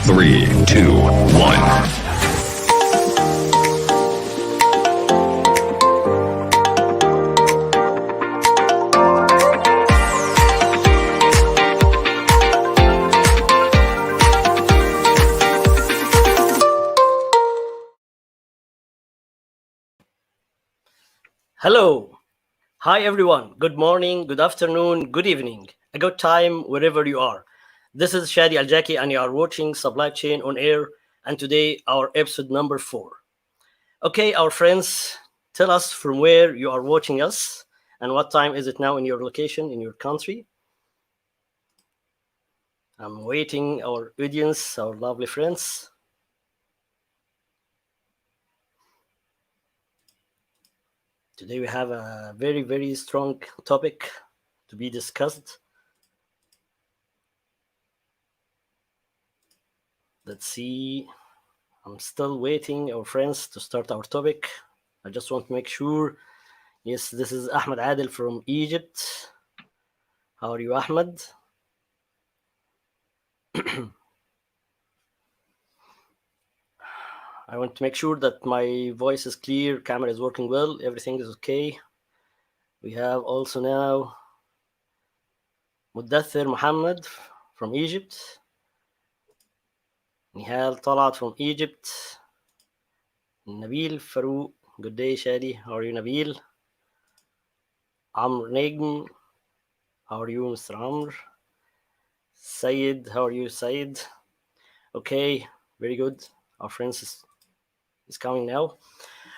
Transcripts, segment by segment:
3, 2, 1. Hello. Hi, everyone. Good morning, good afternoon, good evening. A good time wherever you are. This is Shadi Al-Jaki, and you are watching Supply Chain on Air. And today, our episode number 4. Okay, our friends, tell us from where you are watching us and what time is it now in your location, in your country. I'm waiting our audience, our lovely friends. Today we have a very, very strong topic to be discussed. Let's see. I'm still waiting our friends to start our topic. I just want to make sure. Yes, this is Ahmed Adel from Egypt. How are you, Ahmed? I want to make sure that my voice is clear, camera is working well, everything is okay. We have also now Mudathir Muhammad from Egypt. Nihal Talat from Egypt. Nabil Farouk. Good day, Shadi. How are you, Nabil? Amr Negm. How are you, Mr. Amr? Sayed. How are you, Sayed? Okay, very good. Our friends is coming now.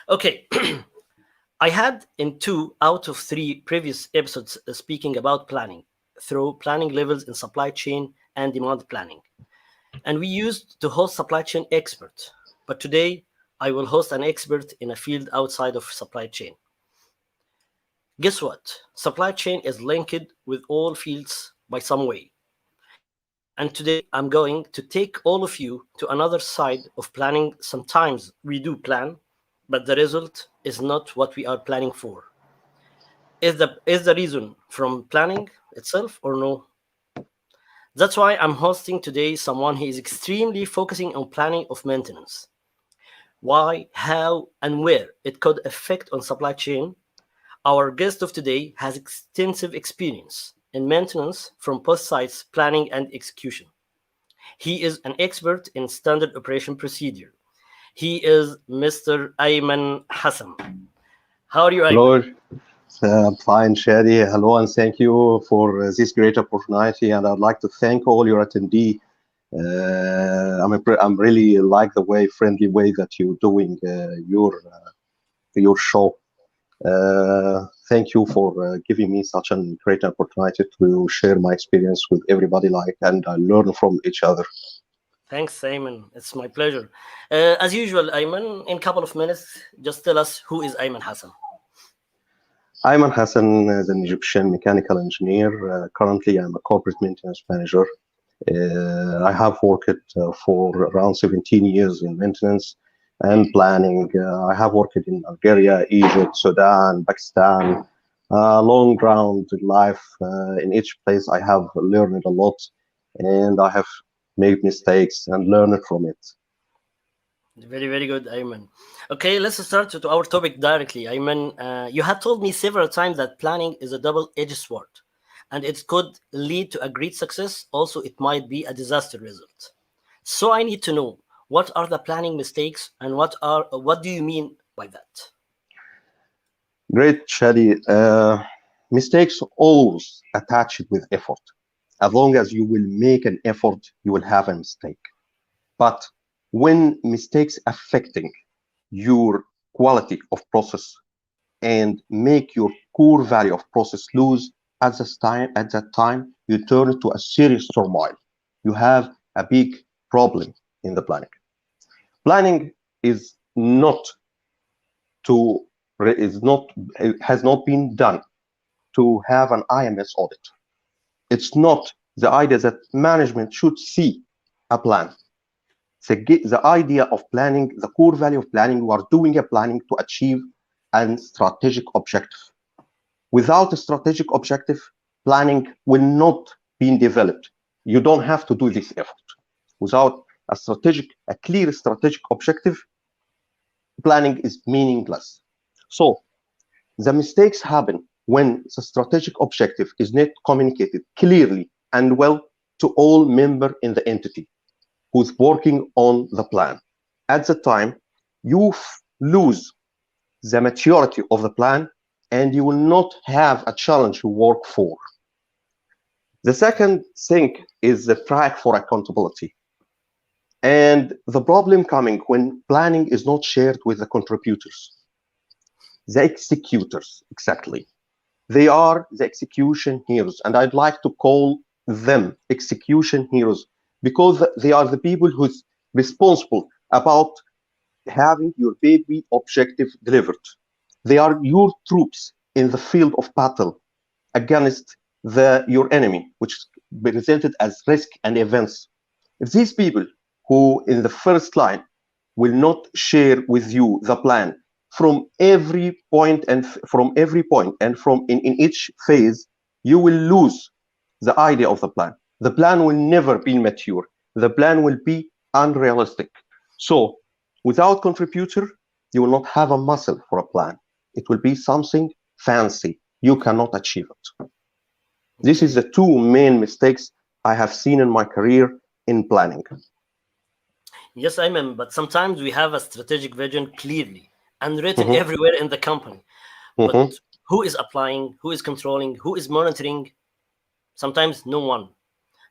Okay. I had in 2 out of 3 previous episodes speaking about planning through planning levels in supply chain and demand planning. And we used to host supply chain experts. But today I will host an expert in a field outside of supply chain. Guess what? Supply chain is linked with all fields by some way. And today I'm going to take all of you to another side of planning. Sometimes we do plan, but the result is not what we are planning for. Is the reason from planning itself or no? That's why I'm hosting today someone who is extremely focusing on planning of maintenance. Why, how, and where it could affect on supply chain. Our guest of today has extensive experience in maintenance from both sides, planning and execution. He is an expert in standard operation procedure. He is Mr. Ayman Hassan. How are you, Ayman? Hello, I'm fine, Shadi. Hello, and thank you for this great opportunity. And I'd like to thank all your attendee. I'm really like the friendly way that you're doing your show. Thank you for giving me such a great opportunity to share my experience with everybody, and learn from each other. Thanks, Ayman. It's my pleasure. As usual, Ayman, in a couple of minutes, just tell us who is Ayman Hassan. Ayman Hassan is an Egyptian mechanical engineer. Currently, I'm a corporate maintenance manager. I have worked for around 17 years in maintenance and planning. I have worked in Algeria, Egypt, Sudan, Pakistan. Long round life. In each place, I have learned a lot, and I have made mistakes and learned from it. Very, very good, Ayman. Okay, let's start to our topic directly. Ayman, you have told me several times that planning is a double-edged sword, and it could lead to a great success. Also, it might be a disaster result. So I need to know, what are the planning mistakes, and what do you mean by that? Great, Shadi. Mistakes always attached with effort. As long as you will make an effort, you will have a mistake. But when mistakes affecting your quality of process and make your core value of process lose at that time, you turn to a serious turmoil. You have a big problem in the planning. Planning is not to is not has not been done to have an IMS audit. It's not the idea that management should see a plan. The idea of planning, the core value of planning, we are doing a planning to achieve a strategic objective. Without a strategic objective, planning will not be developed. You don't have to do this effort. Without a clear strategic objective, planning is meaningless. So the mistakes happen when the strategic objective is not communicated clearly and well to all members in the entity who's working on the plan. At the time, you lose the maturity of the plan and you will not have a challenge to work for. The second thing is the track for accountability. And the problem coming when planning is not shared with the contributors, the executors, exactly. They are the execution heroes, and I'd like to call them execution heroes because they are the people who's responsible about having your baby objective delivered. They are your troops in the field of battle against your enemy, which is presented as risk and events. If these people who in the first line will not share with you the plan from every point and from in each phase, you will lose the idea of the plan. The plan will never be mature. The plan will be unrealistic. So without contributor, you will not have a muscle for a plan. It will be something fancy. You cannot achieve it. This is the two main mistakes I have seen in my career in planning. Yes, I mean, but sometimes we have a strategic vision clearly and written everywhere in the company. But who is applying? Who is controlling? Who is monitoring? Sometimes no one.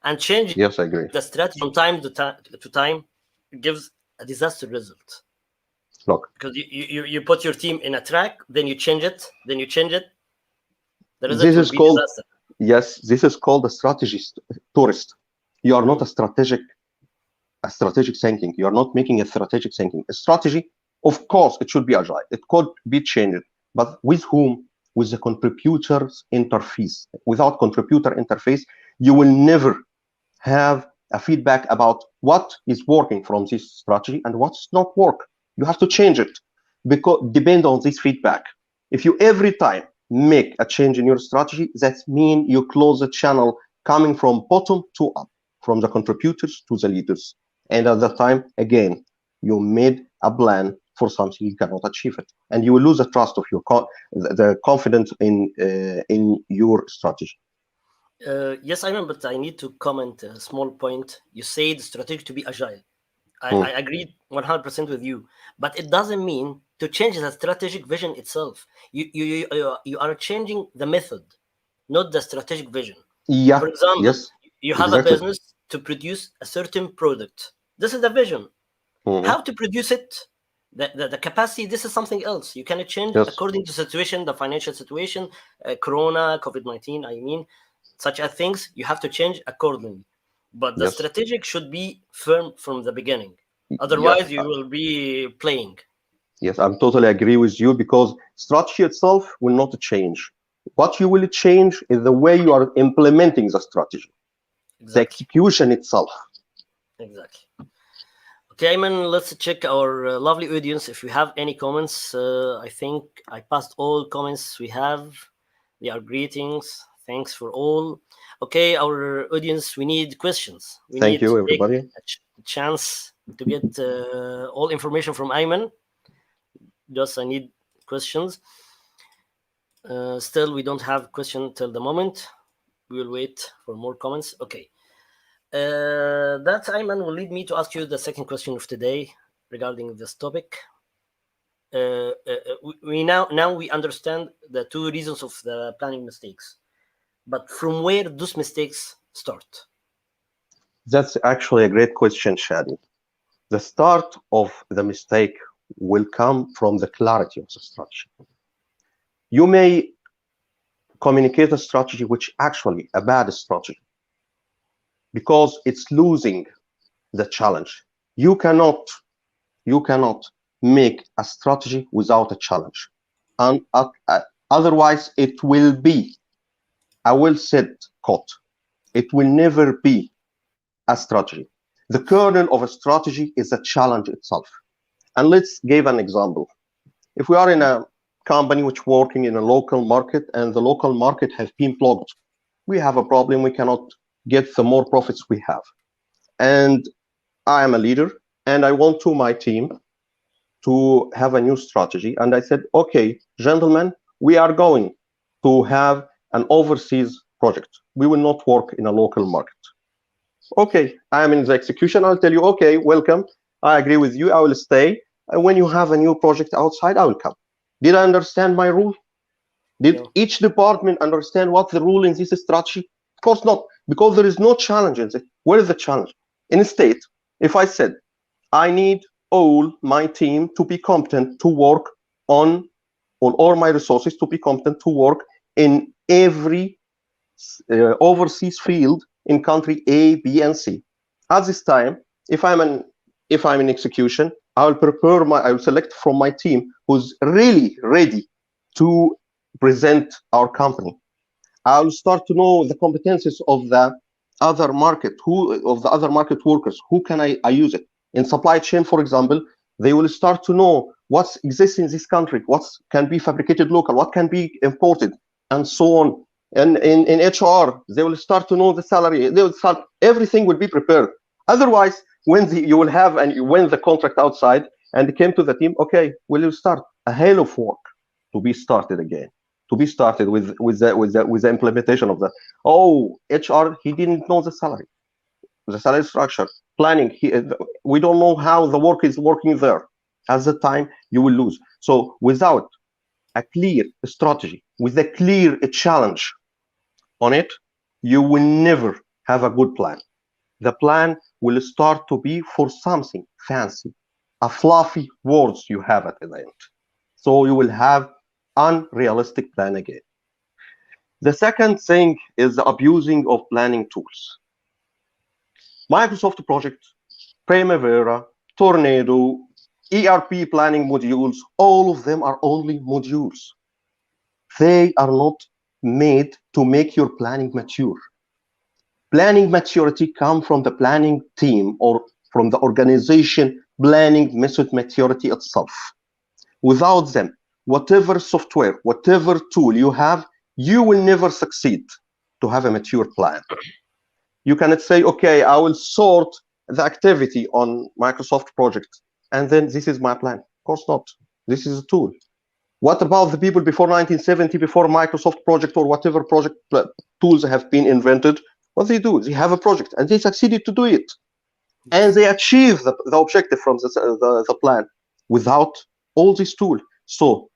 And changing Yes, I agree. the strategy from time to time gives a disaster result. Look, because you put your team in a track, then you change it, the result this will is be called disaster. yes, this is called a strategist tourist. You are not a strategic thinking. You are not making a strategic thinking. A strategy, of course, it should be agile. It could be changed, but with whom? With the contributors interface. Without contributor interface, you will never have a feedback about what is working from this strategy and what's not work. You have to change it because depend on this feedback. If you every time make a change in your strategy, that means you close the channel coming from bottom to up, from the contributors to the leaders. And at that time, again, you made a plan for something you cannot achieve it, and you will lose the trust of your the confidence in your strategy. Yes, I remember, but I need to comment a small point. You said strategy to be agile. Hmm. I agree 100% with you, but it doesn't mean to change the strategic vision itself. You are changing the method, not the strategic vision. Yeah. For example, Yes. you have a Exactly. business to produce a certain product. This is the vision. Hmm. How to produce it, the capacity, this is something else. You can change Yes. according to situation, the financial situation, Corona, COVID-19, I mean, such as things, you have to change accordingly. But the Yes. strategic should be firm from the beginning. Yes. Otherwise, you will be playing. Yes. I'm totally agree with you because strategy itself will not change. What you will change is the way you are implementing the strategy, the Exactly. execution itself. Exactly. Okay, Ayman, let's check our lovely audience if we have any comments. I think I passed all comments we have. They are greetings. Thanks for all. Okay, our audience, we need questions. We Thank need to you, take everybody. a chance to get all information from Ayman. Just I need questions. Still, we don't have question till the moment. We will wait for more comments. Okay. That, Ayman, will lead me to ask you the second question of today regarding this topic. We now we understand the two reasons of the planning mistakes, but from where those mistakes start? That's actually a great question, Shadi. The start of the mistake will come from the clarity of the strategy. You may communicate a strategy which actually a bad strategy because it's losing the challenge. You cannot make a strategy without a challenge. And otherwise it will be a well said quote. It will never be a strategy. The kernel of a strategy is a challenge itself. And let's give an example. If we are in a company which working in a local market and the local market has been blocked, we have a problem. We cannot get the more profits we have. And I am a leader and I want to my team to have a new strategy. And I said, okay, gentlemen, we are going to have an overseas project. We will not work in a local market. Okay, I am in the execution. I'll tell you, okay, welcome. I agree with you. I will stay. And when you have a new project outside, I will come. Did I understand my rule? Did No. each department understand what the rule in this strategy? Of course not, because there is no challenge in it. Where is the challenge? Instead, if I said, I need all my team to be competent to work on all my resources to be competent to work in every overseas field in country A, B, and C. At this time, if I'm in execution, I will select from my team who's really ready to present our company. I'll start to know the competencies of the other market workers. Who can I use it? In supply chain, for example, they will start to know what exists in this country, what can be fabricated local, what can be imported, and so on. And in HR, they will start to know the salary. They will start, everything will be prepared. Otherwise, you will have and you win the contract outside and came to the team, okay, will you start a hail of work to be started again, to be started with the implementation of that. Oh, HR, he didn't know the salary structure, planning. We don't know how the work is working there. At the time, you will lose. So without a clear strategy, with a clear challenge on it, you will never have a good plan. The plan will start to be for something fancy, a fluffy words you have at the end. So you will have unrealistic plan again. The second thing is the abusing of planning tools. Microsoft Project, Primavera, Tornado, ERP planning modules, all of them are only modules. They are not made to make your planning mature. Planning maturity comes from the planning team or from the organization planning method maturity itself. Without them, whatever software, whatever tool you have, you will never succeed to have a mature plan. You cannot say, okay, I will sort the activity on Microsoft project, and then this is my plan. Of course not. This is a tool. What about the people before 1970, before Microsoft project or whatever project tools have been invented? What they do, they have a project and they succeeded to do it. And they achieve the objective from the plan without all this tool. So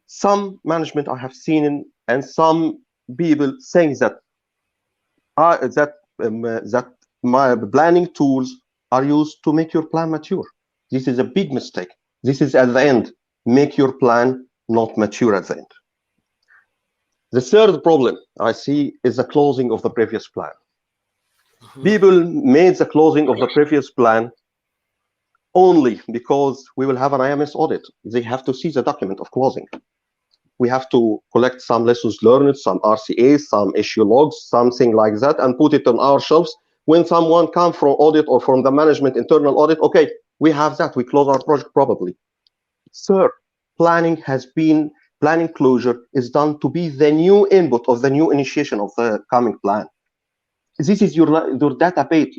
some management I have seen and some people saying that my planning tools are used to make your plan mature. This is a big mistake. This is at the end, make your plan not mature at the end. The third problem I see is the closing of the previous plan. People made the closing of the previous plan only because we will have an IMS audit. They have to see the document of closing. We have to collect some lessons learned, some RCAs, some issue logs, something like that, and put it on our shelves. When someone comes from audit or from the management internal audit, okay, we have that, we close our project probably. Sir, planning closure is done to be the new input of the new initiation of the coming plan. This is your database,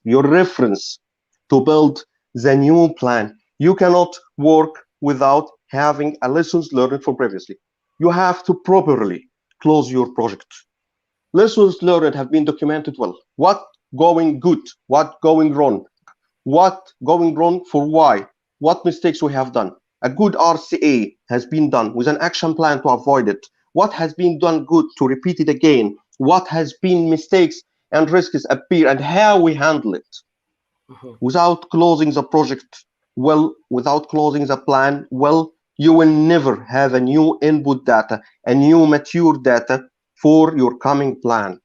your reference to build the new plan. You cannot work without having a lessons learned from previously. You have to properly close your project. Lessons learned have been documented well. What going good? What going wrong? What going wrong for why? What mistakes we have done? A good RCA has been done with an action plan to avoid it. What has been done good to repeat it again? What has been mistakes and risks appear and how we handle it? Without closing the project well, without closing the plan well, you will never have a new input data, a new mature data for your coming plan.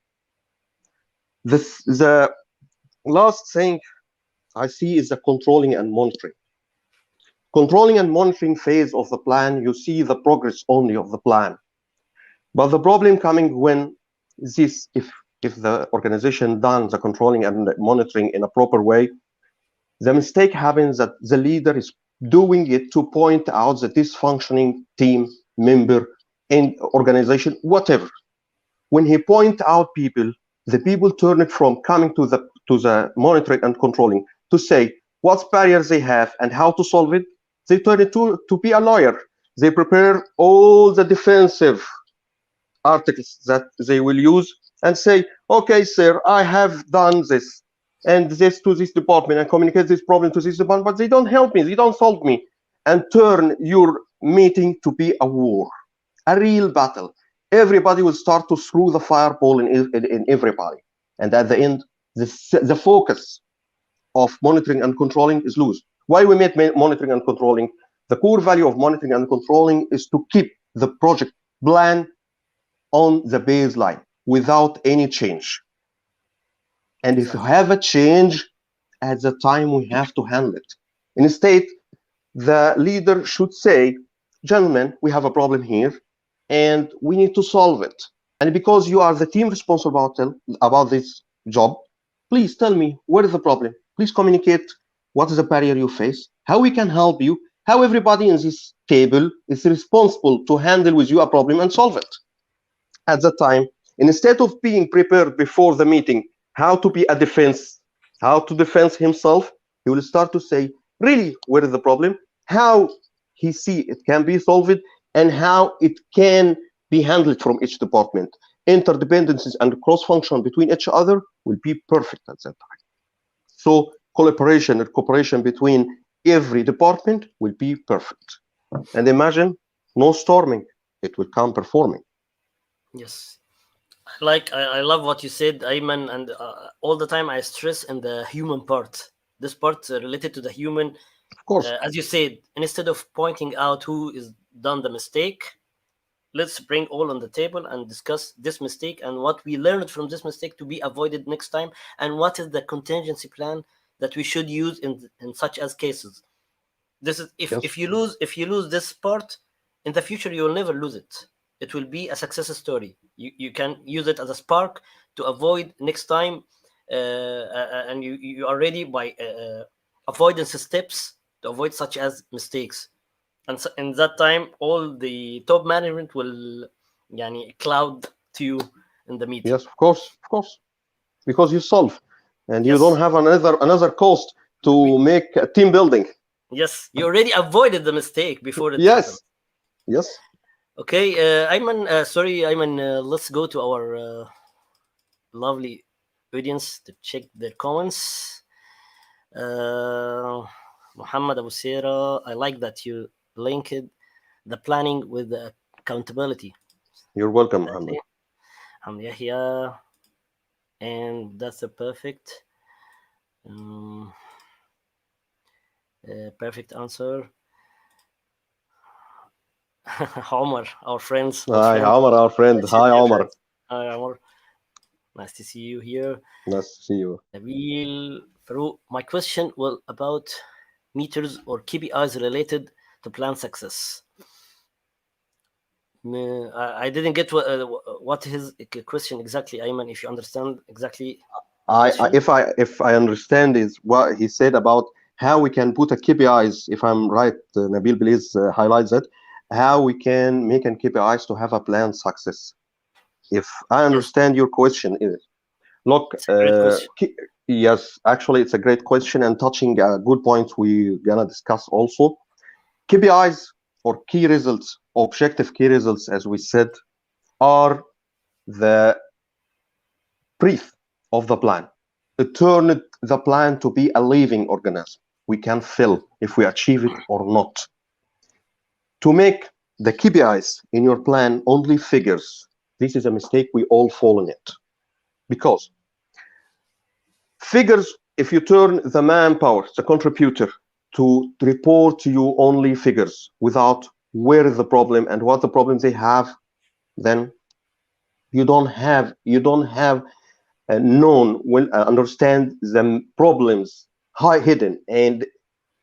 The last thing I see is the controlling and monitoring. Controlling and monitoring phase of the plan, you see the progress only of the plan. But the problem coming when if the organization done the controlling and monitoring in a proper way, the mistake happens that the leader is doing it to point out the dysfunctioning team member in organization, whatever. When he point out people, the people turn it from coming to to the monitoring and controlling to say what barriers they have and how to solve it, they turn it to be a lawyer. They prepare all the defensive articles that they will use and say, okay, sir, I have done this and this to this department and communicate this problem to this department, but they don't help me, they don't solve me, and turn your meeting to be a war, a real battle. Everybody will start to throw the fireball in everybody. And at the end, the focus of monitoring and controlling is loose. Why we made monitoring and controlling? The core value of monitoring and controlling is to keep the project plan on the baseline without any change. And if you have a change, at the time we have to handle it. Instead, the leader should say, gentlemen, we have a problem here and we need to solve it. And because you are the team responsible about this job, please tell me what is the problem. Please communicate what is the barrier you face, how we can help you, how everybody in this table is responsible to handle with you a problem and solve it. At that time, instead of being prepared before the meeting, how to be a defense, how to defend himself, he will start to say, really, where is the problem? How he see it can be solved and how it can be handled from each department. Interdependencies and cross-function between each other will be perfect at that time. So collaboration and cooperation between every department will be perfect. And imagine no storming, it will come performing. Yes. I love what you said, Ayman, and all the time I stress in the human part. This part related to the human. Of course. As you said, instead of pointing out who is done the mistake, let's bring all on the table and discuss this mistake and what we learned from this mistake to be avoided next time, and what is the contingency plan that we should use in such as cases. This is if you lose this part in the future, you will never lose it. It will be a success story. You can use it as a spark to avoid next time, and you are ready by avoidance steps to avoid such as mistakes. And so in that time, all the top management will cloud to you in the meeting. Yes, of course, because you solve, and you Yes. don't have another cost to make a team building. Yes, you already avoided the mistake before it happened. Yes. Okay, Ayman, sorry, Ayman, let's go to our lovely audience to check their comments. Muhammad Abu Sera, I like that you linked the planning with the accountability. You're welcome, Muhammad. Yahya, and that's a perfect. Perfect answer. Omar, our friends. Hi, Omar, our friend. Hi, Omar. Hi, Omar. Nice to see you here. Nice to see you. Nabil Farouk, my question was about meters or KPIs related to plan success. I didn't get what his question exactly, Ayman. If you understand exactly. If I understand is what he said about how we can put a KPIs. If I'm right, Nabil, please highlight that. How we can make an KPIs to have a plan success. If I understand your question, look, yes, actually, it's a great question and touching a good point we're gonna discuss also. KPIs or key results, objective key results, as we said, are the brief of the plan. It turned the plan to be a living organism. We can feel if we achieve it or not. To make the KPIs in your plan only figures, this is a mistake we all fall in it. Because figures, if you turn the manpower, the contributor, to report to you only figures without where is the problem and what the problems they have, then you don't have understand the problems hidden and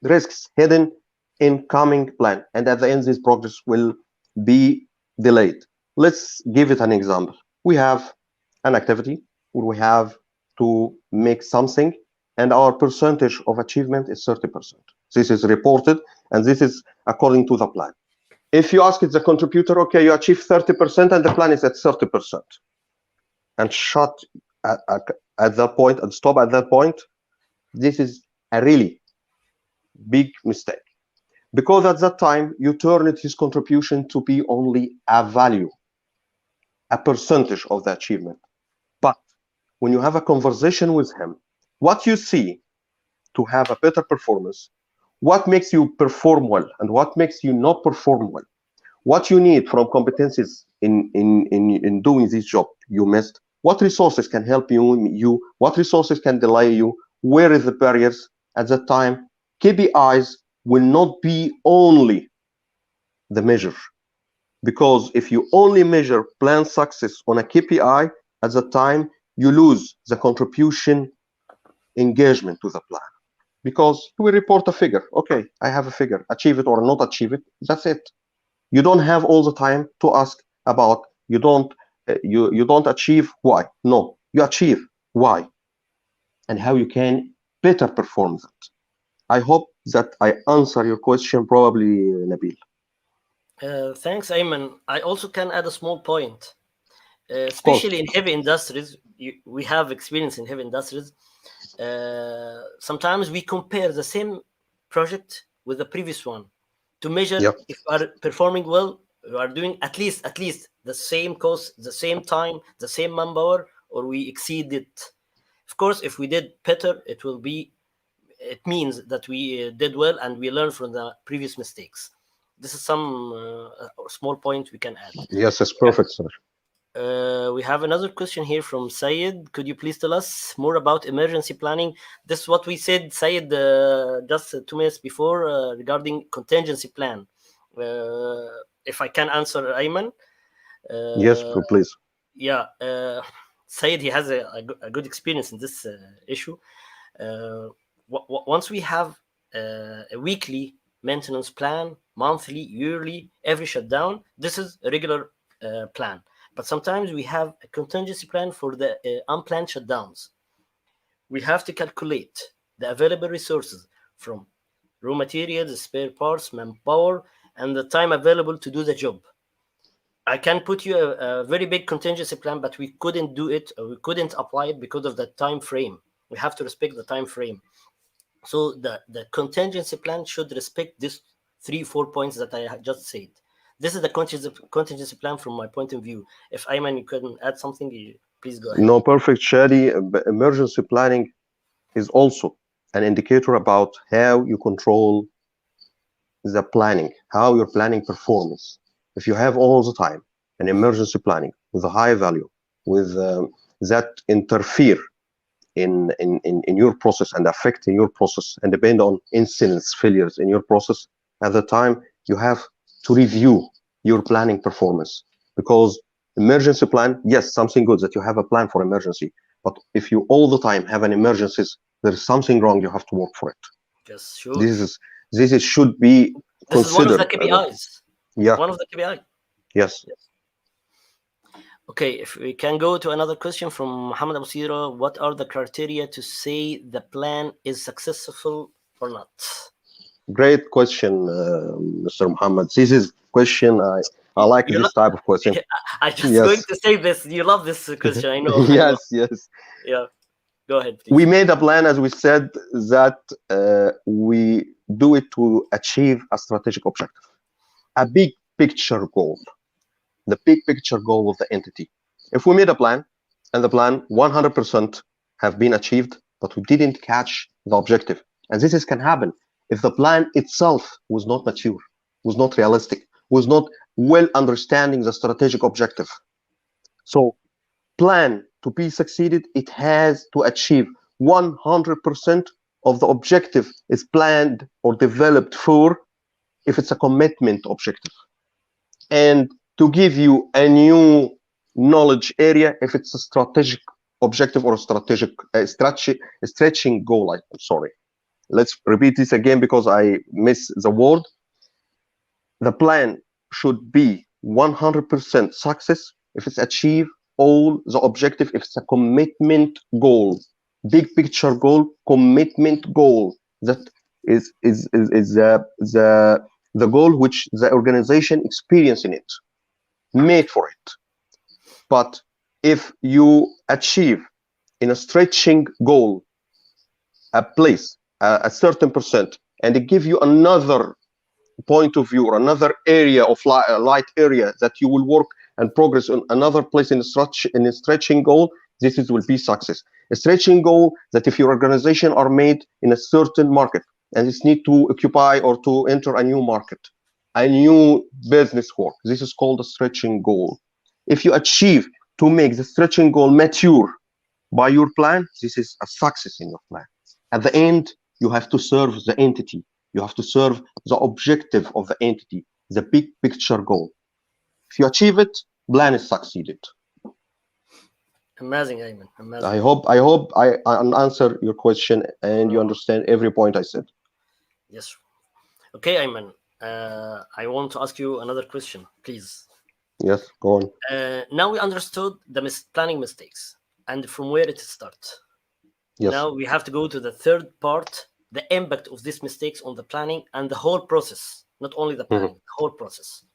risks hidden in coming plan, and at the end this progress will be delayed. Let's give it an example. We have an activity where we have to make something and our percentage of achievement is 30%. This is reported and this is according to the plan. If you ask it the contributor, okay, you achieve 30% and the plan is at 30%, and shut at that point and stop at that point, this is a really big mistake. Because at that time, you turned his contribution to be only a value, a percentage of the achievement. But when you have a conversation with him, what you see to have a better performance, what makes you perform well and what makes you not perform well, what you need from competencies in doing this job you missed, what resources can help you, what resources can delay you, where is the barriers at that time. KPIs will not be only the measure, because if you only measure plan success on a KPI, at that time you lose the contribution engagement to the plan, because you will report a figure. Okay, I have a figure, achieve it or not achieve it, that's it. You don't have all the time to ask about you don't achieve why. No, you achieve why and how you can better perform that. I hope that I answer your question, probably, Nabil. Thanks, Ayman. I also can add a small point. Of course. Especially in heavy industries, we have experience in heavy industries. Sometimes we compare the same project with the previous one to measure Yeah. if we are performing well, we are doing at least the same cost, the same time, the same manpower, or we exceed it. Of course, if we did better, it means that we did well and we learned from the previous mistakes. This is some small point we can add. Yes, it's perfect, sir. We have another question here from Sayed. Could you please tell us more about emergency planning? This is what we said, Sayed, just 2 minutes before regarding contingency plan. If I can answer, Ayman. Yes, Uh, please. yeah, Sayed, he has a good experience in this issue. Once we have a weekly maintenance plan, monthly, yearly, every shutdown, this is a regular plan. But sometimes we have a contingency plan for the unplanned shutdowns. We have to calculate the available resources from raw materials, spare parts, manpower, and the time available to do the job. I can put you a very big contingency plan, but we couldn't do it, or we couldn't apply it because of the time frame. We have to respect the time frame. So the contingency plan should respect these 3-4 points that I just said. This is the contingency plan from my point of view. If Ayman, you can add something, please go ahead. No, perfect, Shadi. Emergency planning is also an indicator about how you control the planning, how your planning performs. If you have all the time an emergency planning with a high value, with that interfere in your process and affect in your process and depend on incidents, failures in your process, at the time you have to review your planning performance. Because emergency plan, yes, something good that you have a plan for emergency, but if you all the time have an emergencies, there's something wrong, you have to work for it. Yes, sure. This should be This is one of the considered. KPIs. Yeah. One of the KPI. Yes. Okay, if we can go to another question from Muhammad Abu Sira, what are the criteria to say the plan is successful or not? Great question, Mr. Muhammad. This is question I like this type of question. I just Yes. going to say this. You love this question, I know. Yes, yes. Yeah, go ahead, please. We made a plan, as we said, that we do it to achieve a strategic objective, a big picture goal, the big picture goal of the entity. If we made a plan and the plan 100% have been achieved, but we didn't catch the objective, and this can happen if the plan itself was not mature, was not realistic, was not well understanding the strategic objective. So plan to be succeeded, it has to achieve 100% of the objective is planned or developed for, if it's a commitment objective. And to give you a new knowledge area, if it's a strategic objective or a stretching goal. I'm sorry. Let's repeat this again because I miss the word. The plan should be 100% success if it's achieved all the objective, if it's a commitment goal, big picture goal, commitment goal, that is the goal which the organization experience in it, made for it. But if you achieve in a stretching goal, a place, a certain percent, and it give you another point of view or another area of light area that you will work and progress on another place in a stretching goal, will be success. A stretching goal that if your organization are made in a certain market and it's need to occupy or to enter a new market, a new business work, this is called a stretching goal. If you achieve to make the stretching goal mature by your plan, this is a success in your plan. At the end, you have to serve the entity. You have to serve the objective of the entity, the big picture goal. If you achieve it, plan is succeeded. Amazing, Ayman. Amazing. I hope I answer your question and you understand every point I said. Yes. Okay, Ayman. I want to ask you another question, please. Yes, go on. Now we understood the planning mistakes and from where it starts. Yes. Now we have to go to the third part, the impact of these mistakes on the planning and the whole process, not only the planning, the whole process.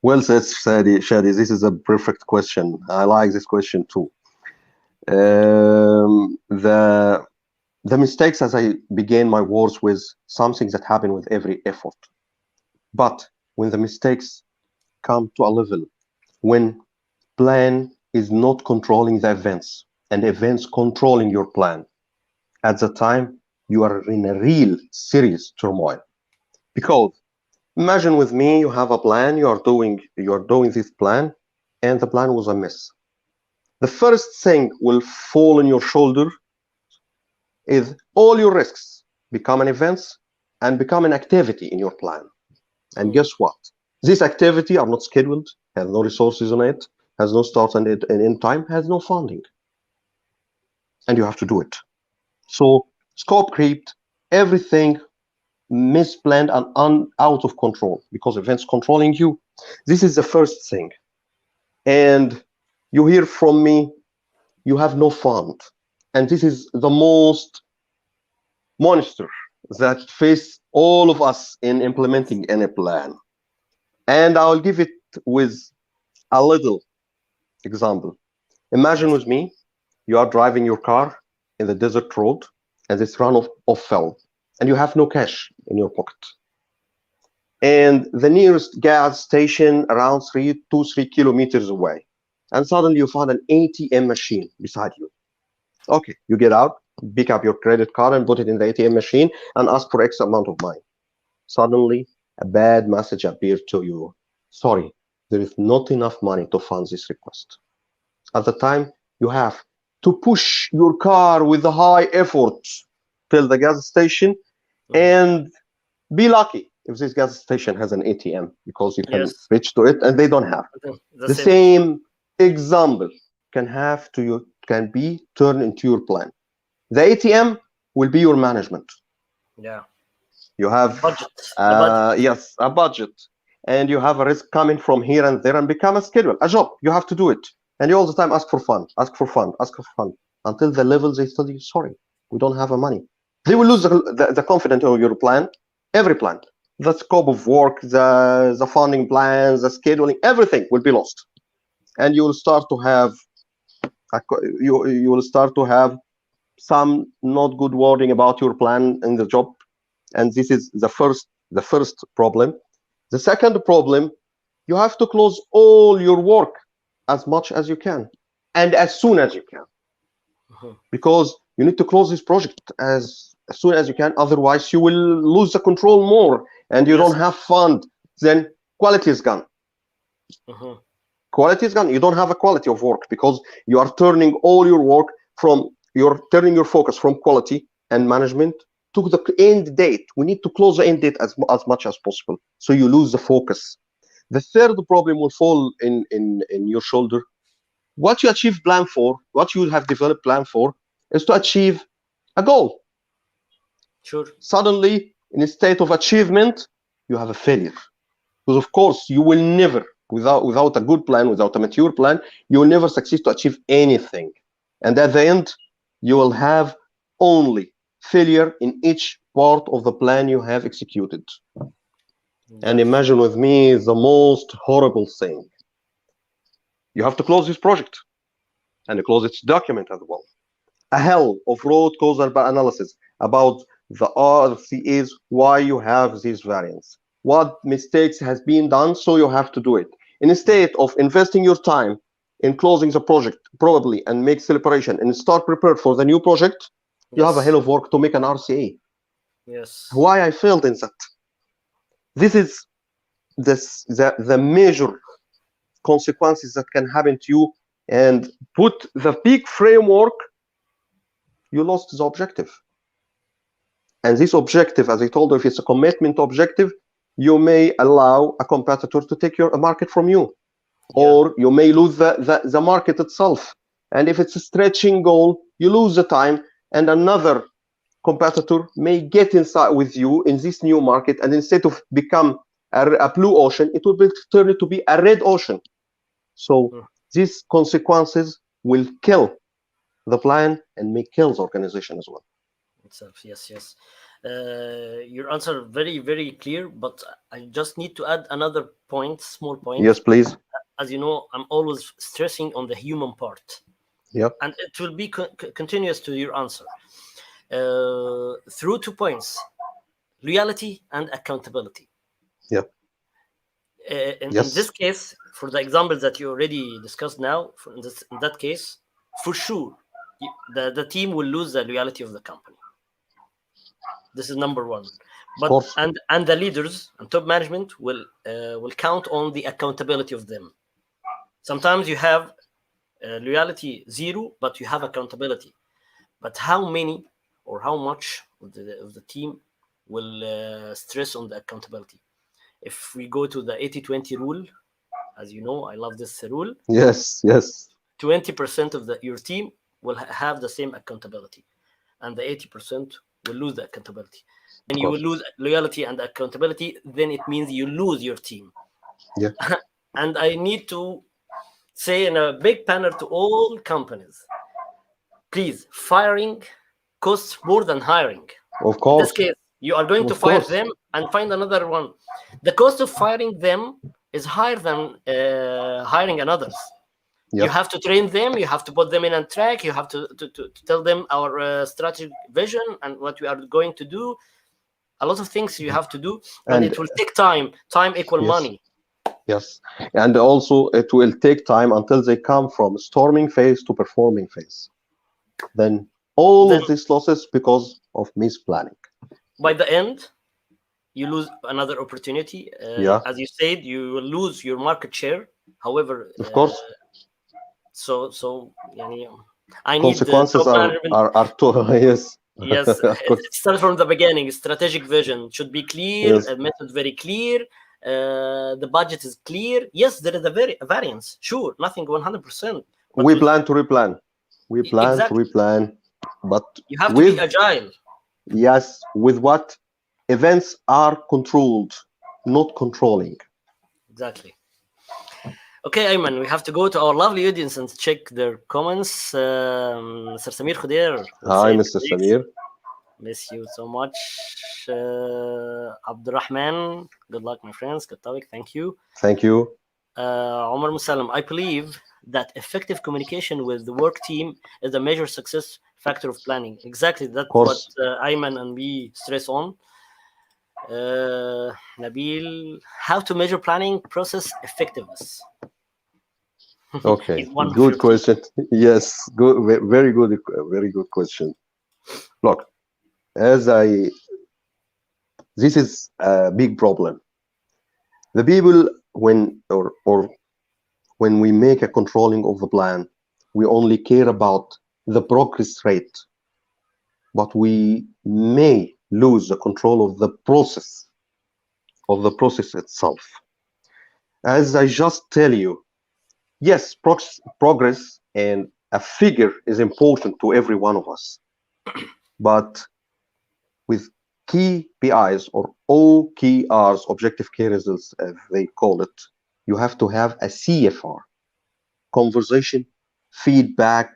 Well said, Shadi. This is a perfect question. I like this question too. The mistakes, as I began my words with, something that happen with every effort. But when the mistakes come to a level when plan is not controlling the events and events controlling your plan, at the time you are in a real serious turmoil. Because imagine with me, you have a plan, you are doing this plan, and the plan was a mess. The first thing will fall on your shoulder is all your risks become an events and become an activity in your plan. And guess what? This activity are not scheduled, has no resources on it, has no start and end time, has no funding. And you have to do it. So scope creep, everything misplanned and out of control because events controlling you. This is the first thing. And you hear from me, you have no fund. And this is the most monster that face all of us in implementing any plan. And I'll give it with a little example. Imagine with me, you are driving your car in the desert road and it's run off fuel and you have no cash in your pocket. And the nearest gas station around 3 kilometers away. And suddenly you find an ATM machine beside you. Okay, you get out, pick up your credit card and put it in the ATM machine and ask for X amount of money. Suddenly, a bad message appeared to you. Sorry, there is not enough money to fund this request. At the time, you have to push your car with a high effort till the gas station and be lucky if this gas station has an ATM because you can reach to it and they don't have. The same example can be turned into your plan. The ATM will be your management. Yeah. You have budget. a budget, and you have a risk coming from here and there and become a schedule, a job. You have to do it, and you all the time ask for fun, until the level they tell you, sorry, we don't have the money. They will lose the confidence of your plan, every plan, the scope of work, the funding plans, the scheduling, everything will be lost, and you will start to have some not good wording about your plan in the job. And this is the first problem. The second problem, you have to close all your work as much as you can and as soon as you can, because you need to close this project as soon as you can. Otherwise, you will lose the control more, and you don't have fund. Then quality is gone. Quality is gone. You don't have a quality of work because you are turning all your work you're turning your focus from quality and management to the end date. We need to close the end date as much as possible, so you lose the focus. The third problem will fall in your shoulder. What you achieve plan for, what you have developed plan for, is to achieve a goal. Sure. Suddenly, in a state of achievement, you have a failure, because of course you will never, without a good plan, without a mature plan, you will never succeed to achieve anything. And at the end, you will have only failure in each part of the plan you have executed. And imagine with me the most horrible thing. You have to close this project. and close its document as well. A hell of root causal analysis about the RCAs, why you have these variants, what mistakes has been done, so you have to do it. Instead of investing your time in closing the project probably and make celebration and start prepared for the new project, you have a Yes. hell of work to make an RCA. Yes. Why I failed in that? This is the major consequences that can happen to you, and put the big framework, you lost the objective. And this objective, as I told you, if it's a commitment objective, you may allow a competitor to take your market from you, Yeah. or you may lose the market itself. And if it's a stretching goal, you lose the time, and another competitor may get inside with you in this new market, and instead of become a blue ocean, it will be turn to be a red ocean. So Mm. these consequences will kill the plan and may kill the organization as well. Itself. Yes. Yes. Your answer very very clear, but I just need to add another point, small point. Yes, please. As you know, I'm always stressing on the human part, Yep. and it will be continuous to your answer. Through 2 points: loyalty and accountability. Yep. In this Yes. case, for the examples that you already discussed now, in that case, for sure, the team will lose the loyalty of the company. This is number one. Of But course. and the leaders and top management will count on the accountability of them. Sometimes you have loyalty zero, but you have accountability. But how many or how much of the team will stress on the accountability? If we go to the 80-20 rule, as you know, I love this rule. Yes. Yes. 20% of your team will have the same accountability, and the 80% will lose the accountability. Of And you will course. lose loyalty and accountability, then it means you lose your team. Yeah. And I need to say in a big banner to all companies, please, firing costs more than hiring. Of In this course. case, you are going to Of fire course. them and find another one. The cost of firing them is higher than hiring another. You Yep. have to train them, you have to put them in a track, you have to tell them our strategic vision and what we are going to do. A lot of things you have to do, and And it will take time. Time equal yes. money. Yes. And also, it will take time until they come from storming phase to performing phase. Then all Then of these losses because of misplanning. by the end, you lose another opportunity. Yeah. As you said, you will lose your market share. However, Of course. so yani, I need the Consequences top are management. are to yes. Yes, Of course. it starts from the beginning. Strategic vision should be clear, Yes. a method very clear, the budget is clear. Yes, there is a variance, sure, nothing 100%, but We plan to replan. We plan to exactly, replan, but you have to be with agile. yes, with what events are controlled, not controlling. Exactly. Okay, Ayman, we have to go to our lovely audience and check their comments. Mr. Samir Khudair will Hi, say, Mr. Samir. miss you so much. Abdurrahman, good luck, my friends. Good topic, thank you. Thank you. Omar Musalam, I believe that effective communication with the work team is a major success factor of planning. Exactly, Of that's what course. Ayman and we stress on. Nabil, how to measure planning process effectiveness? Okay. He's one of Good your team. question. Yes. Good. Very good. Very good question. Look, as I, this is a big problem. The people, or when we make a controlling of the plan, we only care about the progress rate, but we may lose the control of the process itself. As I just tell you, yes, progress and a figure is important to every one of us, but with key PIs or OKRs, objective key results, as they call it, you have to have a CFR, conversation, feedback,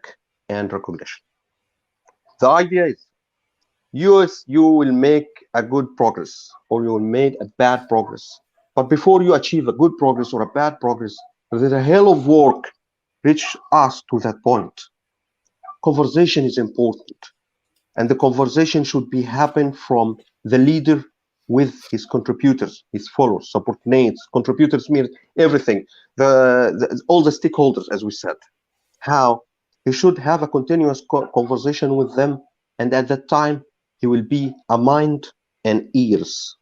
and recognition. The idea is you will make a good progress or you will make a bad progress. But before you achieve a good progress or a bad progress, there's a hell of work reach us to that point. Conversation is important, and the conversation should be happen from the leader with his contributors, his followers, subordinates. Contributors mean everything, all the stakeholders, as we said. How he should have a continuous conversation with them, and at that time he will be a mind and ears,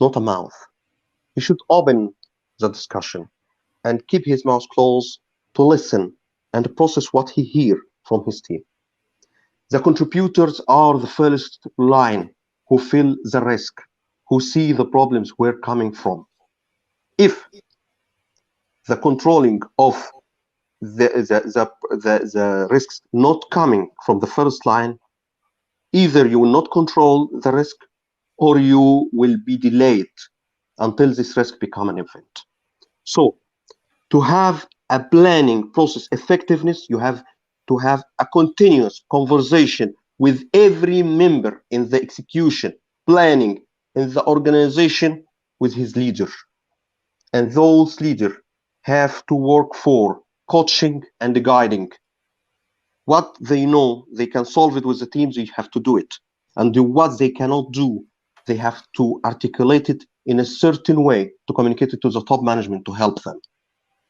not a mouth. He should open the discussion and keep his mouth closed to listen and process what he hear from his team. The contributors are the first line who feel the risk, who see the problems where coming from. If the controlling of the risks not coming from the first line, either you will not control the risk or you will be delayed until this risk become an event. So to have a planning process effectiveness, you have to have a continuous conversation with every member in the execution, planning, in the organization with his leader. And those leaders have to work for coaching and guiding. What they know, they can solve it with the teams, they have to do it. And what they cannot do, they have to articulate it in a certain way to communicate it to the top management to help them.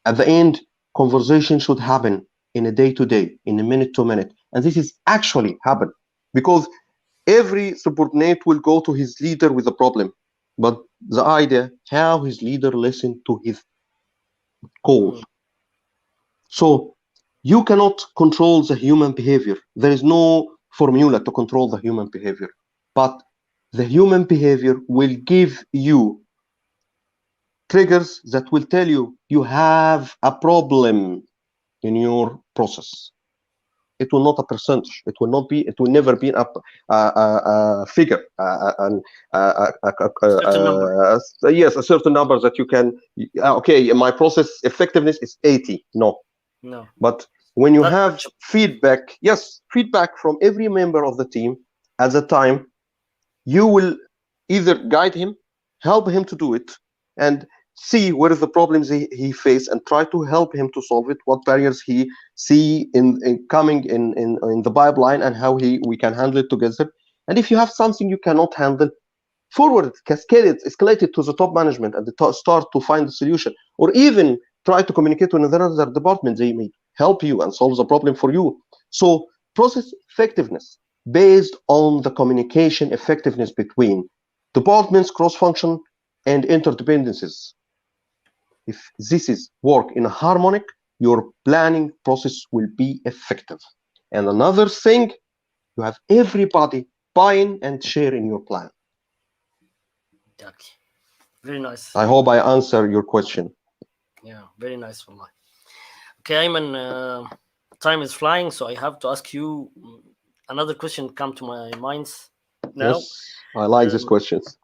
At the end, conversation should happen in a day to day, in a minute to minute. And this is actually happen because every subordinate will go to his leader with a problem. But the idea, how his leader listened to his calls. So you cannot control the human behavior. There is no formula to control the human behavior. But the human behavior will give you triggers that will tell you you have a problem in your process. It will not a percentage. It will not be. It will never be a figure. Certain number. Yes, a certain number that you can. Okay, my process effectiveness is 80. No. But when you have feedback, yes, feedback from every member of the team at the time, you will either guide him, help him to do it, and see where is the problems he face and try to help him to solve it, what barriers he see in coming in the pipeline and how we can handle it together. And if you have something you cannot handle, forward it, cascade it, escalate it to the top management and start to find the solution, or even try to communicate with another department. They may help you and solve the problem for you. So process effectiveness based on the communication effectiveness between departments, cross-function, and interdependencies. If this is work in a harmonic, your planning process will be effective. And another thing, you have everybody buying and sharing your plan. Exactly. Very nice. I hope I answer your question. Yeah, very nice, Wallah. Okay, Ayman, time is flying, so I have to ask you another question come to my mind now. Yes, I like these questions.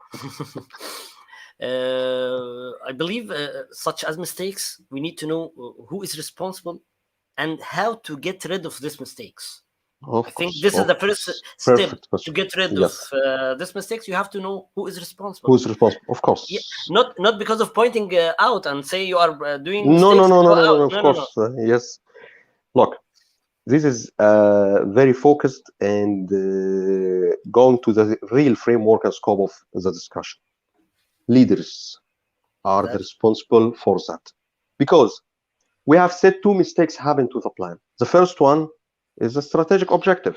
I believe such as mistakes, we need to know who is responsible and how to get rid of these mistakes. I think this is the first step to get rid of these mistakes. You have to know who is responsible. Who is responsible? Of course. Yeah, not because of pointing out and say you are doing No, mistakes. no. Of course, yes. Look, this is very focused and going to the real framework and scope of the discussion. Leaders are the responsible for that, because we have said two mistakes happen to the plan. The first one is the strategic objective.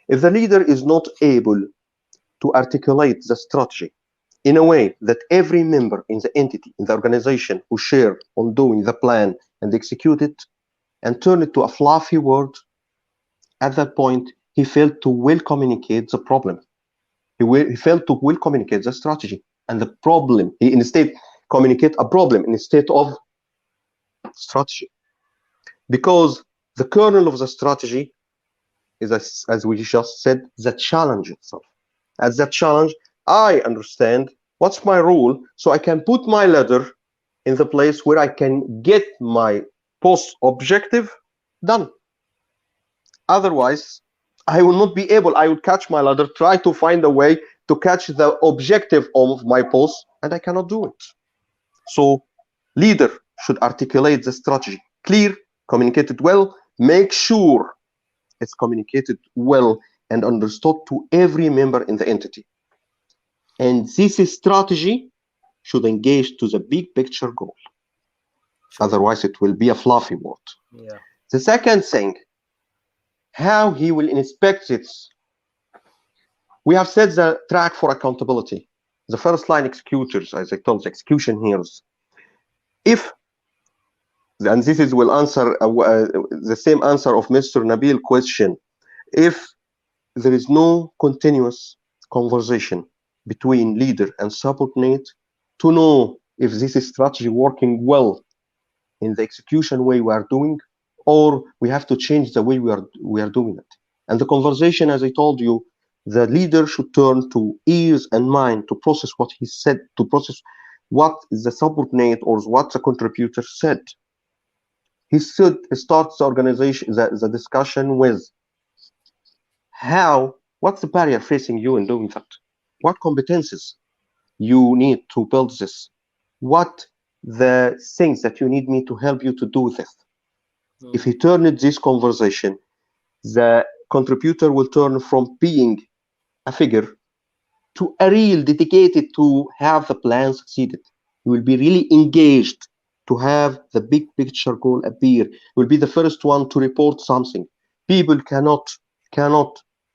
If the leader is not able to articulate the strategy in a way that every member in the entity, in the organization, who share on doing the plan and execute it and turn it to a fluffy word, at that point, he failed to well communicate the problem. He failed to well communicate the strategy and the problem. He instead communicate a problem instead of strategy. Because the kernel of the strategy is, as we just said, the challenge itself. As that challenge, I understand what's my role, so I can put my ladder in the place where I can get my post objective done. Otherwise, I will not be able, I would catch my ladder, try to find a way to catch the objective of my post, and I cannot do it. So leader should articulate the strategy clear communicated well, make sure it's communicated well and understood to every member in the entity. And this strategy should engage to the big picture goal. Sure. Otherwise, it will be a fluffy word. Yeah. The second thing, how he will inspect it. We have set the track for accountability. The first line executors, as I told, the execution heroes. If, and this is will answer the same answer of Mr. Nabil question, if there is no continuous conversation between leader and subordinate to know if this is strategy working well in the execution way we are doing, or we have to change the way we are doing it. And the conversation, as I told you, the leader should turn to ears and mind to process what he said, to process what the subordinate or what the contributor said. He should start the organization, the discussion with what's the barrier facing you in doing that? What competences you need to build this? What the things that you need me to help you to do this? If he turned this conversation, the contributor will turn from being a figure to a real dedicated to have the plan succeeded. You will be really engaged to have the big picture goal appear. You will be the first one to report something. People cannot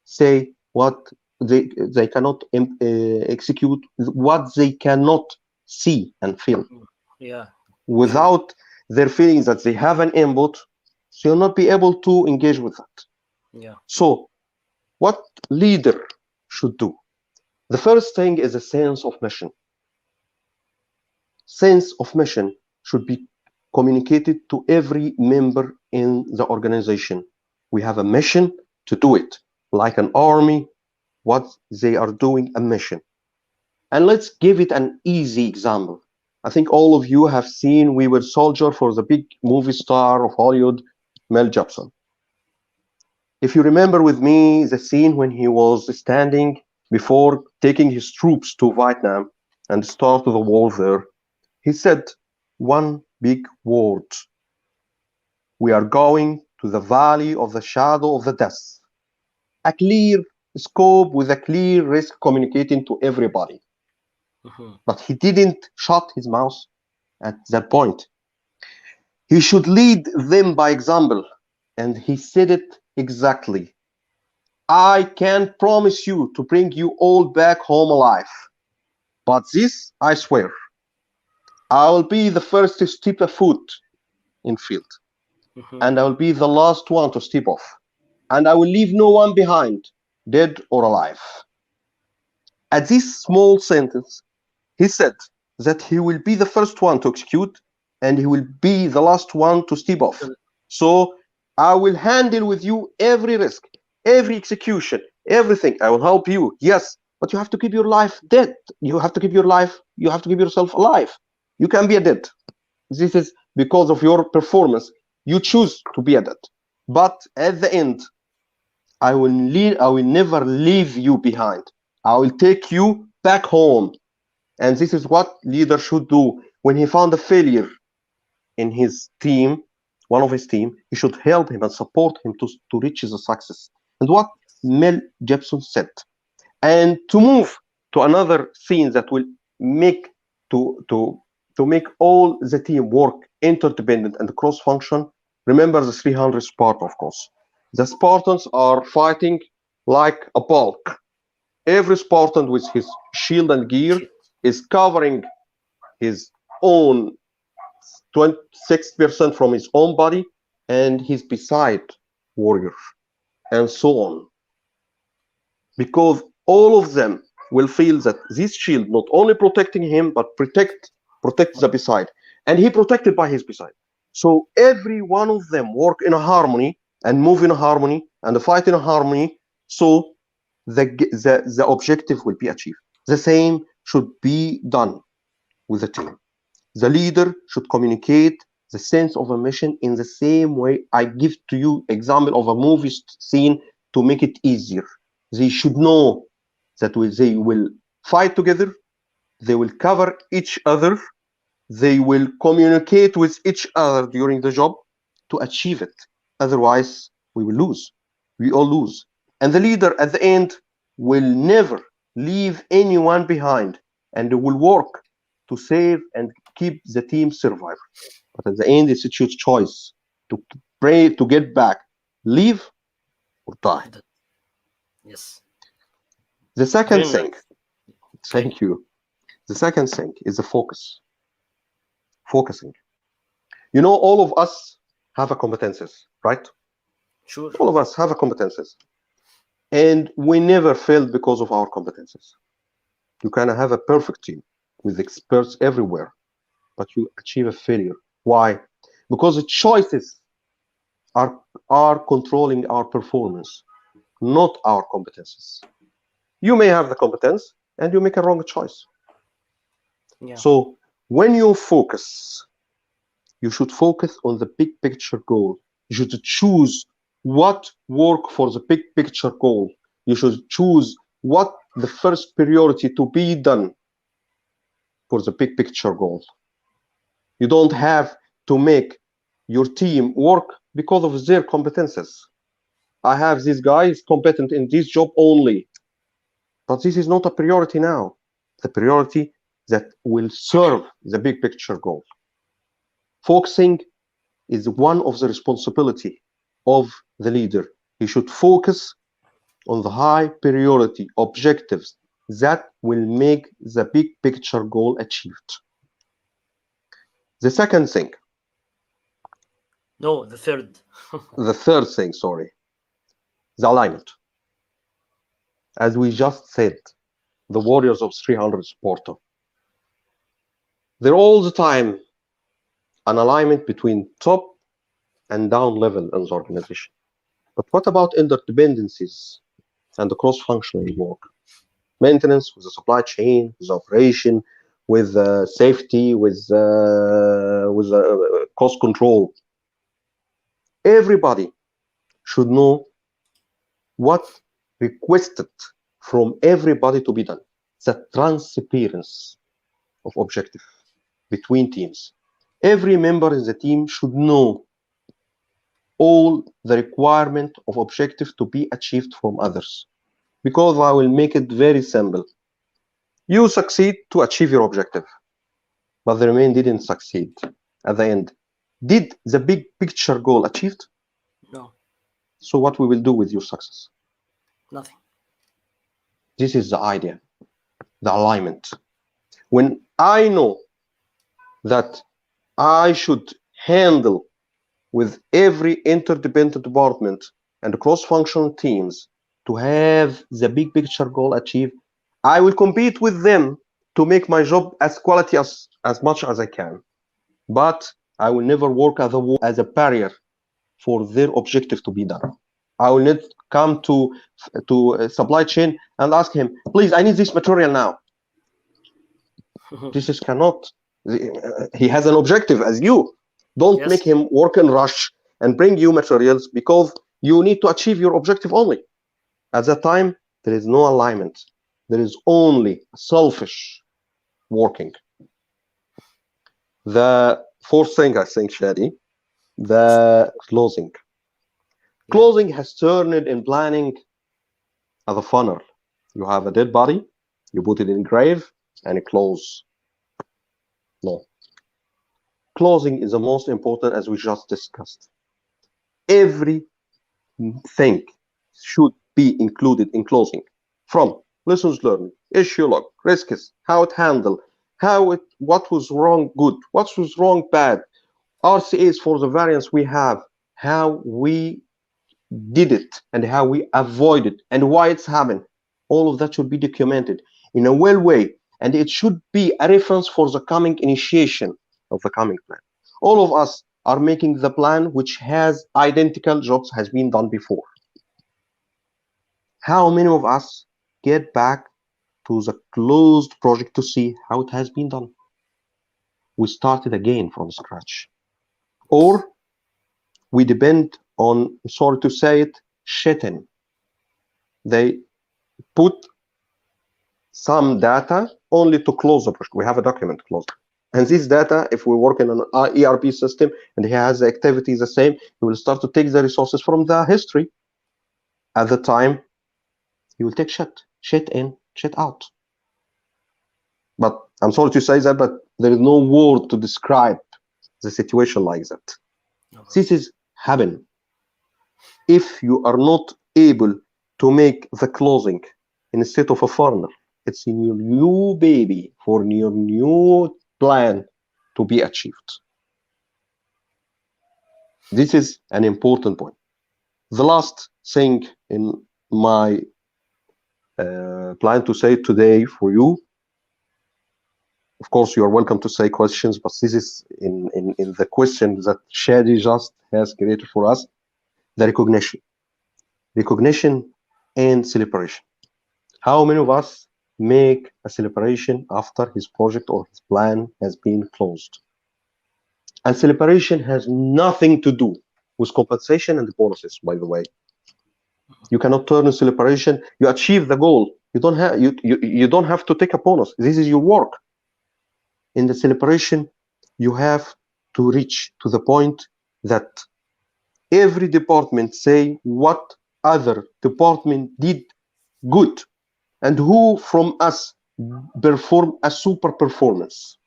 say what they cannot execute what they cannot see and feel. Yeah. Without their feeling that they have an input, so you'll not be able to engage with that. Yeah. So, what leader should do? The first thing is a sense of mission. Sense of mission should be communicated to every member in the organization. We have a mission to do it, like an army, what they are doing, a mission. And let's give it an easy example. I think all of you have seen We Were Soldier for the big movie star of Hollywood, Mel Gibson. If you remember with me the scene when he was standing before taking his troops to Vietnam and start the war there, he said one big word. We are going to the valley of the shadow of the death. A clear scope with a clear risk communicating to everybody. But he didn't shut his mouth at that point. He should lead them by example. And he said it exactly. I can promise you to bring you all back home alive. But this, I swear, I will be the first to step a foot in field. And I will be the last one to step off. And I will leave no one behind, dead or alive. At this small sentence, he said that he will be the first one to execute and he will be the last one to step off. So I will handle with you every risk, every execution, everything. I will help you, yes, but you have to keep your life dead. You have to keep yourself alive. You can be a dead. This is because of your performance. You choose to be a dead. But at the end, I will never leave you behind. I will take you back home. And this is what leader should do. When he found a failure in his team, one of his team, he should help him and support him to reach the success. And what Mel Gibson said. And to move to another scene that will make to make all the team work interdependent and cross function. Remember the 300 Spartan, of course. The Spartans are fighting like a bulk. Every Spartan with his shield and gear is covering his own 26% from his own body, and he's beside warrior, and so on. Because all of them will feel that this shield not only protecting him, but protect the beside, and he protected by his beside. So every one of them work in a harmony and move in a harmony and fight in a harmony. So the objective will be achieved. The same should be done with the team. The leader should communicate the sense of a mission in the same way. I give to you example of a movie scene to make it easier. They should know that they will fight together, they will cover each other, they will communicate with each other during the job to achieve it. Otherwise, we will lose. We all lose. And the leader at the end will never leave anyone behind and will work to save and keep the team survive. But at the end, it's a choice to pray to get back, live or die. Yes. The second Very thing, nice. thank you. The second thing is the focus. Focusing. You know, all of us have a competences, right? Sure. All of us have a competences. And we never failed because of our competences. You can have a perfect team with experts everywhere, but you achieve a failure. Why? Because the choices are controlling our performance, not our competences. You may have the competence and you make a wrong choice. Yeah. So when you focus, you should focus on the big picture goal. You should choose what work for the big picture goal. You should choose what the first priority to be done for the big picture goal. You don't have to make your team work because of their competences. I have this guy is competent in this job only, but this is not a priority now. The priority that will serve the big picture goal. Focusing is one of the responsibility of the leader. He should focus on the high priority objectives that will make the big picture goal achieved. The second thing, No, the third. the third thing, sorry, the alignment. As we just said, the warriors of 300 Sparta, they're all the time an alignment between top and down level in the organization. But what about interdependencies and the cross-functional work? Maintenance with the supply chain, with operation, with safety, with cost control. Everybody should know what requested from everybody to be done. The transparency of objective between teams. Every member in the team should know all the requirement of objective to be achieved from others. Because I will make it very simple. You succeed to achieve your objective, but the remain didn't succeed at the end. Did the big picture goal achieved? No, So what we will do with your success? nothing. This is the idea, the alignment. When I know that I should handle with every interdependent department and cross-functional teams to have the big picture goal achieved, I will compete with them to make my job as quality as much as I can. But I will never work as a barrier for their objective to be done. I will not come to supply chain and ask him, please, I need this material now. This is cannot. He has an objective as you. Don't Yes. make him work in rush and bring you materials because you need to achieve your objective only. At that time, there is no alignment. There is only selfish working. The fourth thing, I think, Shadi, the closing. Yeah. Closing has turned in planning as a funnel. You have a dead body, you put it in a grave, and it close. No. Closing is the most important, as we just discussed. Everything should be included in closing, from lessons learned, issue log, risks, how it handled, what was wrong good, what was wrong bad, RCAs for the variance we have, how we did it and how we avoid it and why it's happened. All of that should be documented in a well way, and it should be a reference for the coming initiation of the coming plan. All of us are making the plan which has identical jobs has been done before. How many of us get back to the closed project to see how it has been done? We started again from scratch. Or we depend on, sorry to say it, shitting. They put some data only to close the project. We have a document closed. And this data, if we work in an ERP system and he has the activity the same, he will start to take the resources from the history. At the time, he will take shit in, shit out. But I'm sorry to say that, but there is no word to describe the situation like that. This is happen. If you are not able to make the closing instead of a foreigner, it's in your new baby for your new plan to be achieved. This is an important point. The last thing in my plan to say today for you, of course, you are welcome to say questions, but this is in the question that Shadi just has created for us, the recognition and celebration. How many of us make a celebration after his project or his plan has been closed? And celebration has nothing to do with compensation and bonuses, by the way. You cannot turn a celebration. You achieve the goal. You don't have to take a bonus. This is your work. In the celebration, you have to reach to the point that every department say what other department did good and who from us perform a super performance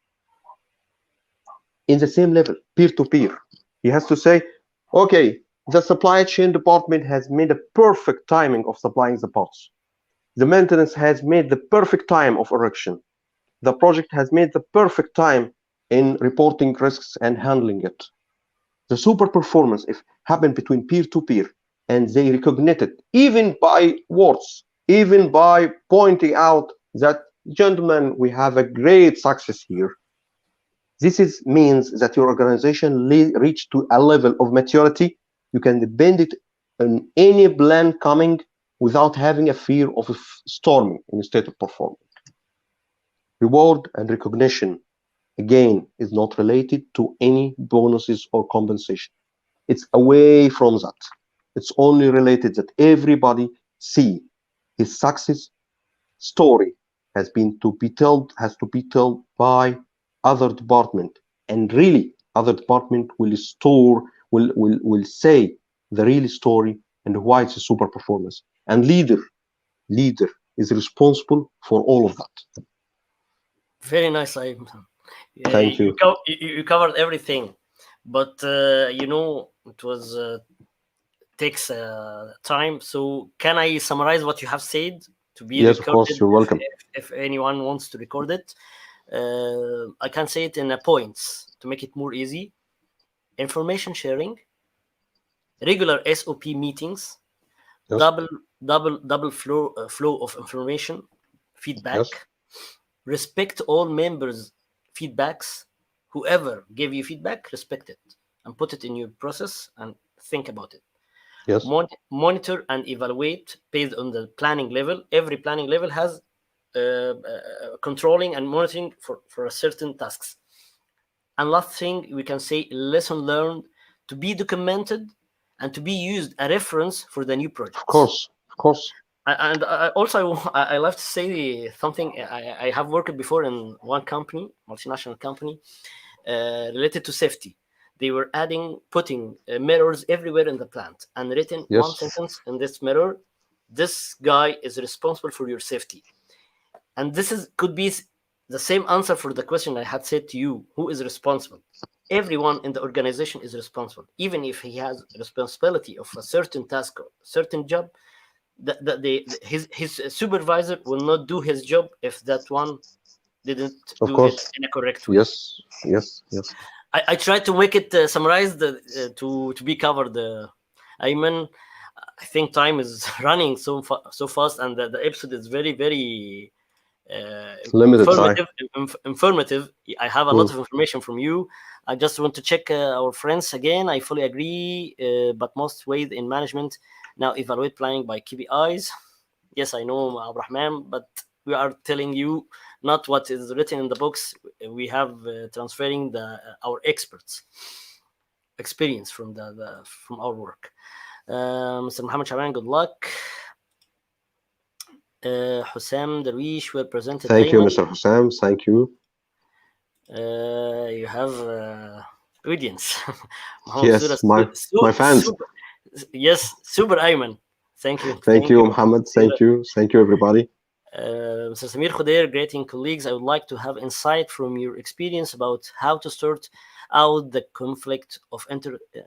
in the same level, peer to peer. He has to say, okay, the supply chain department has made a perfect timing of supplying the parts. The maintenance has made the perfect time of erection. The project has made the perfect time in reporting risks and handling it. The super performance if happened between peer to peer, and they recognize it even by words, even by pointing out that, gentlemen, we have a great success here. This means that your organization reached to a level of maturity. You can depend it on any plan coming without having a fear of storming instead of performing. Reward and recognition, again, is not related to any bonuses or compensation. It's away from that. It's only related that everybody see his success story has to be told by other department, and really other department will say the real story and why it's a super performance. And leader is responsible for all of that. Very nice. Thank you. You covered everything, but it was takes time. So can I summarize what you have said to be Yes, of recorded? course, you're welcome. If anyone wants to record it, I can say it in points to make it more easy. Information sharing, regular SOP meetings, Yes. double flow of information, feedback, Yes. respect all members' feedbacks. Whoever gave you feedback, respect it and put it in your process and think about it. Yes. Monitor and evaluate based on the planning level. Every planning level has controlling and monitoring for a certain tasks. And last thing we can say, lesson learned to be documented and to be used a reference for the new project. Of course. And also I love to say something. I have worked before in one company, multinational company, related to safety. They were putting mirrors everywhere in the plant and written Yes. one sentence in this mirror: this guy is responsible for your safety. And this could be the same answer for the question I had said to you: who is responsible? Everyone in the organization is responsible, even if he has responsibility of a certain task or certain job. His supervisor will not do his job if that one didn't Of do course. it in a correct way. Yes. I tried to make it summarized to be covered. Ayman, I think time is running so fast, and the episode is very, very Limited informative. I have a lot of information from you. I just want to check our friends again. I fully agree, but most ways in management now evaluate planning by KPIs. Yes, I know, Abraham, but we are telling you not what is written in the books. We have transferring our experts experience from from our work. Mr. Muhammad Shaban, good luck. Hussam Darwish will present it. Thank you, Mr. Hussam. Thank you. You have audience. Mohammed Surah, Yes, my fans. super, yes, super Ayman. Thank you, Thank thank you, you, Mohammed Muhammad. Surah. Thank you, everybody. Mr. Samir Khudair, greeting colleagues. I would like to have insight from your experience about how to sort out the conflict of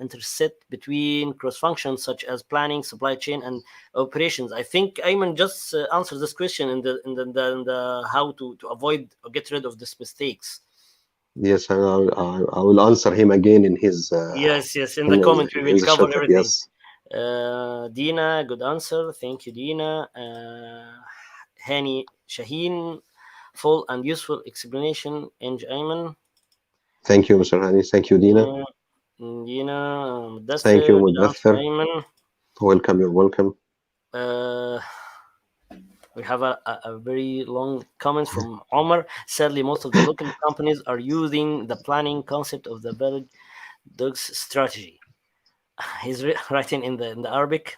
interset between cross functions such as planning, supply chain, and operations. I think Ayman just answered this question in the how to avoid or get rid of these mistakes. Yes, and I will answer him again Yes, yes. In the in comment, we will his cover chat. everything. Yes, Dina, good answer. Thank you, Dina. Hani Shaheen, full and useful explanation. Inj Ayman. thank you, Mr. Hani. Thank you, Dina. Uh, Dina, Thank you, Mudathir, good answer, Mudathir. Ayman. Welcome, you're welcome. Uh, we have a very long comment from Omar. Sadly, most of the local companies are using the planning concept of the village dogs strategy. He's writing in the Arabic.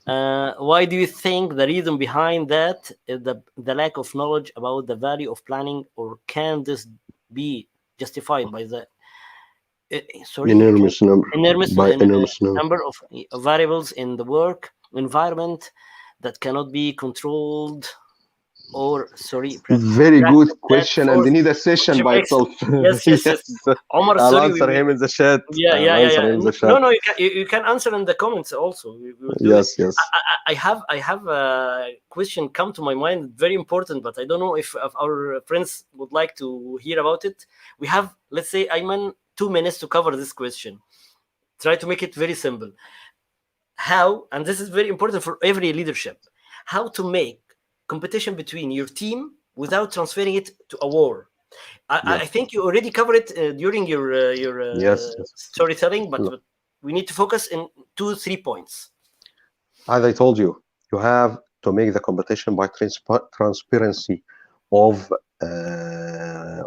Why do you think the reason behind that is the lack of knowledge about the value of planning, or can this be justified by the sorry, can Enormous number enormous by enormous number. number of variables in the work environment that cannot be controlled, or sorry, Very good that question, and force they need a session by makes itself. yes, yes, yes. Yes, Omar, I'll sorry, answer him in the chat. yeah, I'll yeah, yeah, answer yeah. him in the No, chat. no, you can answer in the comments also. We will do it. Yes, yes. I have a question come to my mind, very important, but I don't know if our friends would like to hear about it. We have, let's say, Ayman, 2 minutes to cover this question. Try to make it very simple. How, and this is very important for every leadership, how to make competition between your team without transferring it to a war. I Yes, think you already covered it during your yes, yes. storytelling, No. but we need to focus in 2 3 points. As I told you, you have to make the competition by transparency of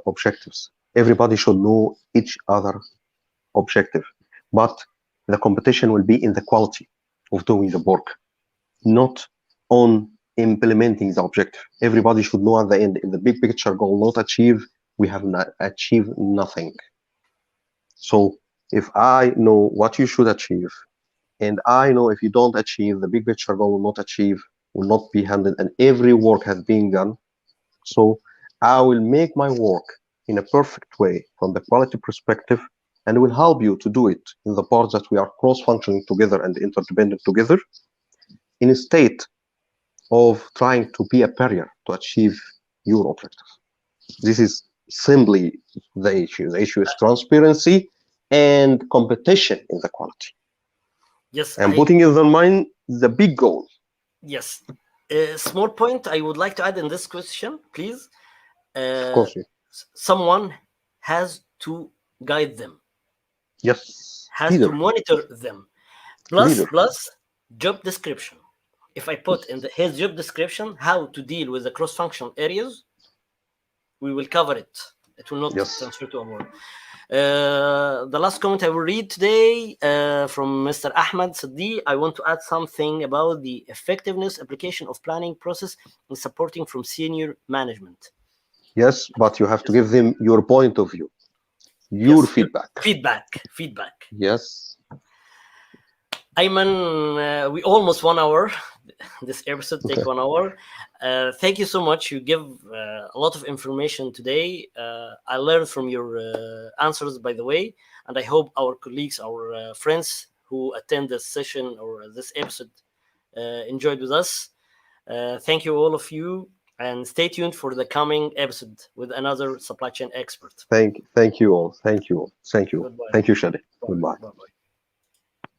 objectives. Everybody should know each other objective, but the competition will be in the quality of doing the work, not on implementing the objective. Everybody should know at the end, if the big picture goal not achieved, we have not achieved nothing. So if I know what you should achieve, and I know if you don't achieve the big picture goal, will not achieve, will not be handled, and every work has been done. So I will make my work in a perfect way from the quality perspective, and will help you to do it in the parts that we are cross-functioning together and interdependent together, instead of trying to be a barrier to achieve your objective. This is simply the issue. The issue is transparency and competition in the quality. Yes, And putting in the mind the big goal. yes. Small point I would like to add in this question, please. Of Uh, course, Someone has to guide them, yes, has to leader, monitor them. leader. Plus job description. If I put in his job description how to deal with the cross-functional areas, we will cover it. It will not Yes, transfer to a word. The last comment I will read today from Mr. Ahmed Sadi. I want to add something about the effectiveness application of planning process and supporting from senior management. yes, but you have to Yes, give them your point of view, your yes. feedback. Feedback. Yes, Ayman, we almost 1 hour. This episode take okay. 1 hour. Thank you so much. You give a lot of information today. I learned from your answers, by the way, and I hope our colleagues, our friends who attend this session or this episode enjoyed with us. Thank you, all of you, and stay tuned for the coming episode with another supply chain expert. Thank you all. Thank you all. Thank you. Goodbye. Thank you, Shadi. Bye. Goodbye. Bye. Bye.